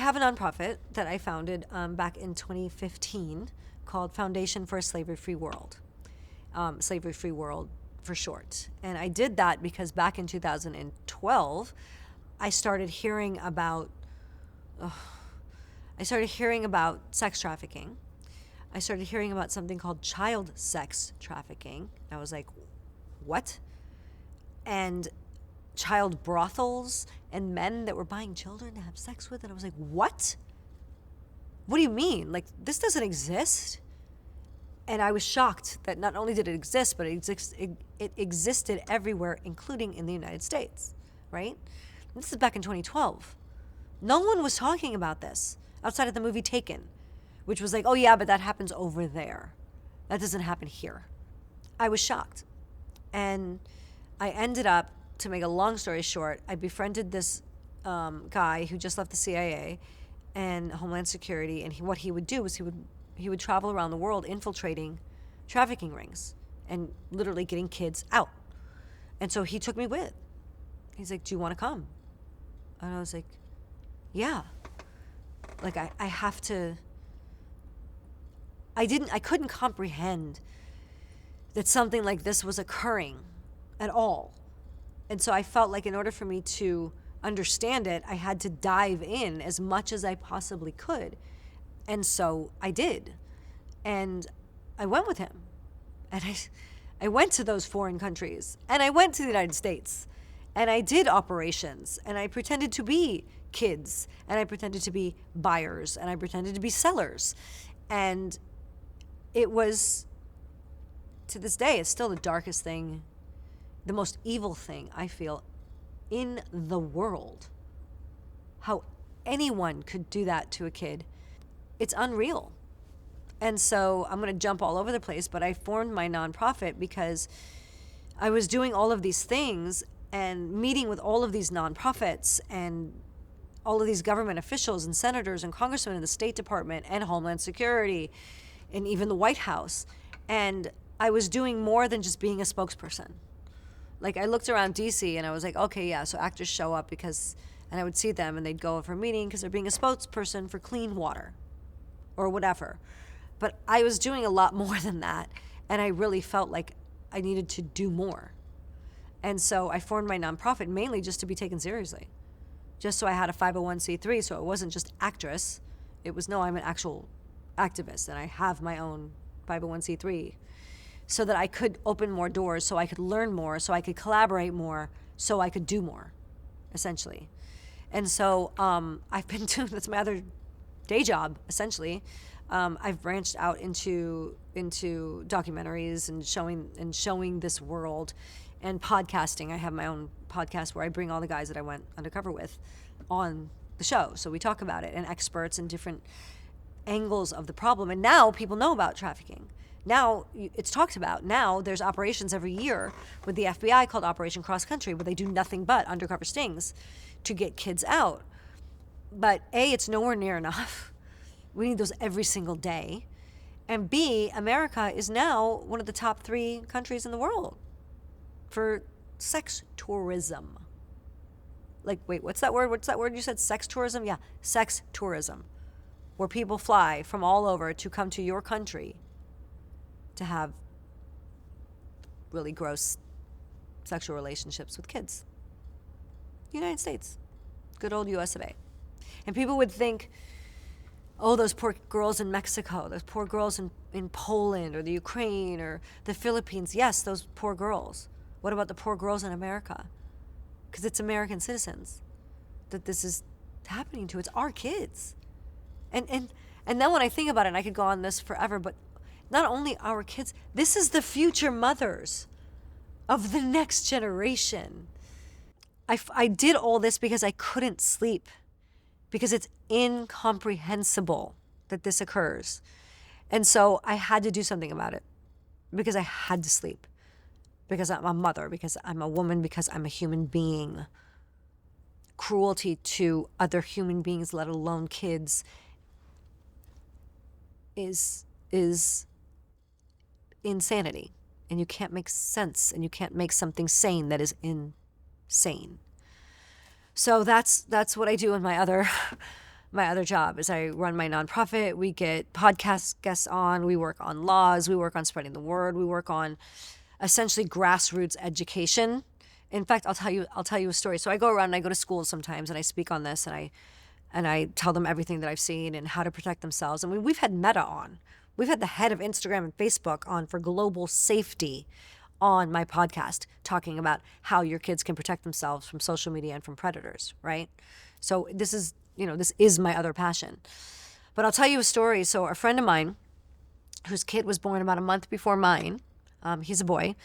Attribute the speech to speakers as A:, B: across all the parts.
A: have a nonprofit that I founded back in 2015 called Foundation for a Slavery-Free World. Slavery-Free World for short. And I did that because back in 2012, I started hearing about sex trafficking. I started hearing about something called child sex trafficking. I was like, what? And child brothels and men that were buying children to have sex with. And I was like, what? What do you mean? Like, this doesn't exist? And I was shocked that not only did it exist, but it existed everywhere, including in the United States, right? This is back in 2012. No one was talking about this outside of the movie Taken, which was like, oh yeah, but that happens over there. That doesn't happen here. I was shocked. And I ended up, to make a long story short, I befriended this guy who just left the CIA and Homeland Security, and what he would do was he would travel around the world infiltrating trafficking rings and literally getting kids out. And so he took me with. He's like, do you want to come? And I was like, yeah. Like, I have to. I couldn't comprehend that something like this was occurring at all. And so I felt like in order for me to understand it, I had to dive in as much as I possibly could. And so I did. And I went with him. And I went to those foreign countries. And I went to the United States. And I did operations. And I pretended to be kids. And I pretended to be buyers. And I pretended to be sellers. And it was, to this day, it's still the darkest thing, the most evil thing I feel in the world. How anyone could do that to a kid. It's unreal. And so I'm going to jump all over the place, but I formed my nonprofit because I was doing all of these things and meeting with all of these nonprofits and all of these government officials and senators and congressmen in the State Department and Homeland Security and even the White House. And I was doing more than just being a spokesperson. Like, I looked around DC and I was like, okay, yeah, so actors show up and I would see them and they'd go for a meeting because they're being a spokesperson for clean water or whatever. But I was doing a lot more than that. And I really felt like I needed to do more. And so I formed my nonprofit mainly just to be taken seriously. Just so I had a 501c3, so it wasn't just actress. It was, no, I'm an actual activist and I have my own 501c3. So that I could open more doors, so I could learn more, so I could collaborate more, so I could do more, essentially. And so I've been doing, that's my other day job, essentially. I've branched out into documentaries and showing this world, and podcasting. I have my own podcast where I bring all the guys that I went undercover with on the show. So we talk about it, and experts and different angles of the problem. And now people know about trafficking. Now it's talked about. Now there's operations every year with the FBI called Operation Cross Country, where they do nothing but undercover stings to get kids out. But A, it's nowhere near enough. We need those every single day. And B, America is now one of the top 3 countries in the world for sex tourism. Like, wait, what's that word? What's that word you said? Sex tourism? Yeah, sex tourism. Where people fly from all over to come to your country to have really gross sexual relationships with kids. United States. Good old US of A. And people would think, oh, those poor girls in Mexico, those poor girls in Poland or the Ukraine or the Philippines. Yes, those poor girls. What about the poor girls in America? Because it's American citizens that this is happening to. It's our kids. And then when I think about it, and I could go on this forever, but not only our kids, this is the future mothers of the next generation. I did all this because I couldn't sleep, because it's incomprehensible that this occurs. And so I had to do something about it, because I had to sleep, because I'm a mother, because I'm a woman, because I'm a human being. Cruelty to other human beings, let alone kids, is insanity. And you can't make sense, and you can't make something sane that is insane. So that's what I do in my other my other job is I run my nonprofit. We get podcast guests on. We work on laws. We work on spreading the word. We work on essentially grassroots education. In fact, I'll tell you a story. So I go around and I go to schools sometimes and I speak on this and I tell them everything that I've seen and how to protect themselves. And we've had Meta on. We've had the head of Instagram and Facebook on for global safety on my podcast, talking about how your kids can protect themselves from social media and from predators, right? So this is my other passion. But I'll tell you a story. So a friend of mine, whose kid was born about a month before mine, he's a boy,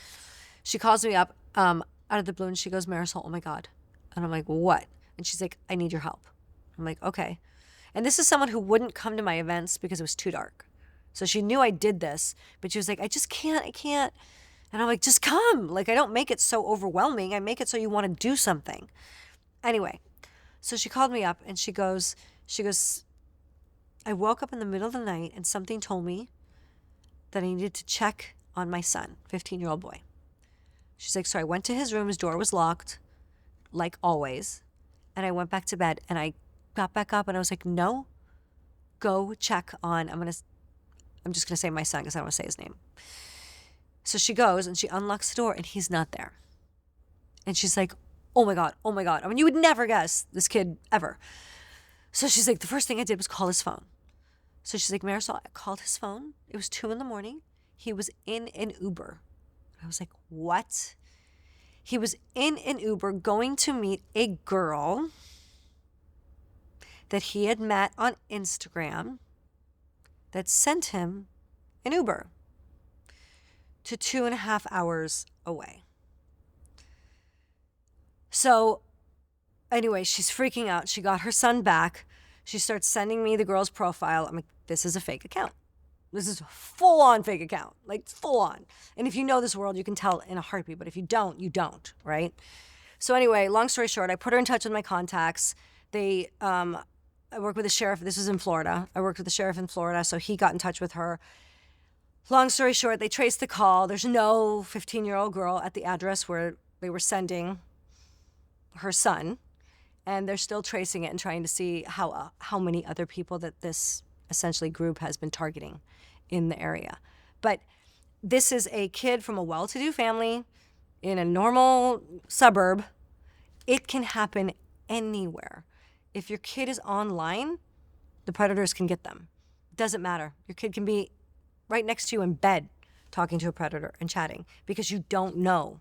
A: she calls me up out of the blue and she goes, Marisol, oh my God. And I'm like, what? And she's like, I need your help. I'm like, okay. And this is someone who wouldn't come to my events because it was too dark. So she knew I did this, but she was like, I can't. And I'm like, just come. Like, I don't make it so overwhelming. I make it so you want to do something. Anyway, so she called me up and she goes, I woke up in the middle of the night and something told me that I needed to check on my son, 15-year-old boy. She's like, so I went to his room. His door was locked, like always. And I went back to bed and I got back up and I was like, no, go check on, I'm just going to say my son because I don't want to say his name. So she goes and she unlocks the door and he's not there. And she's like, oh my God. I mean, you would never guess this kid ever. So she's like, the first thing I did was call his phone. So she's like, Marisol, I called his phone. It was 2 a.m. He was in an Uber. I was like, what? He was in an Uber going to meet a girl that he had met on Instagram that sent him an Uber to 2.5 hours away. So anyway, she's freaking out. She got her son back. She starts sending me the girl's profile. I'm like, this is a fake account. This is a full-on fake account, like full-on. And if you know this world, you can tell in a heartbeat. But if you don't, you don't, right? So anyway, long story short, I put her in touch with my contacts. I worked with the sheriff. This was in Florida. I worked with the sheriff in Florida, so he got in touch with her. Long story short, they traced the call. There's no 15-year-old girl at the address where they were sending her son, and they're still tracing it and trying to see how many other people that this essentially group has been targeting in the area. But this is a kid from a well-to-do family in a normal suburb. It can happen anywhere. If your kid is online, the predators can get them. It doesn't matter. Your kid can be right next to you in bed talking to a predator and chatting because you don't know.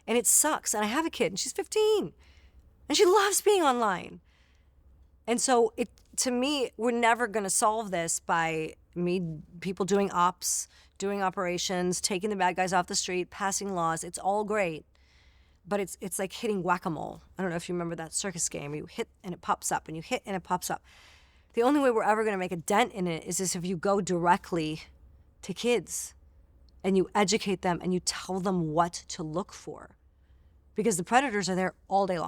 A: And it sucks. And I have a kid and she's 15 and she loves being online. And so to me, we're never going to solve this by people doing ops, doing operations, taking the bad guys off the street, passing laws. It's all great. But it's like hitting whack-a-mole. I don't know if you remember that circus game where you hit and it pops up and you hit and it pops up. The only way we're ever going to make a dent in it is if you go directly to kids and you educate them and you tell them what to look for. Because the predators are there all day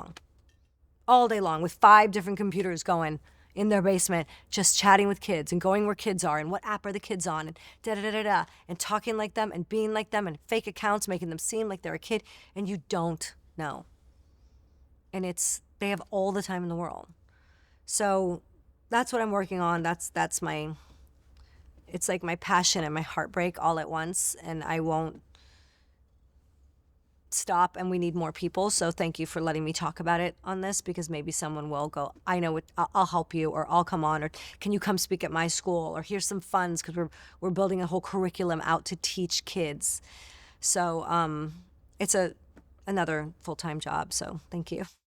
A: long with 5 different computers going in their basement, just chatting with kids and going where kids are and what app are the kids on and da-da-da-da-da and talking like them and being like them and fake accounts, making them seem like they're a kid, and you don't know. And they have all the time in the world. So that's what I'm working on. That's my, it's like my passion and my heartbreak all at once, and I won't stop, and we need more people. So thank you for letting me talk about it on this, because maybe someone will go, I know it, I'll help you, or I'll come on, or can you come speak at my school, or here's some funds, because we're building a whole curriculum out to teach kids. So it's another full-time job. So thank you.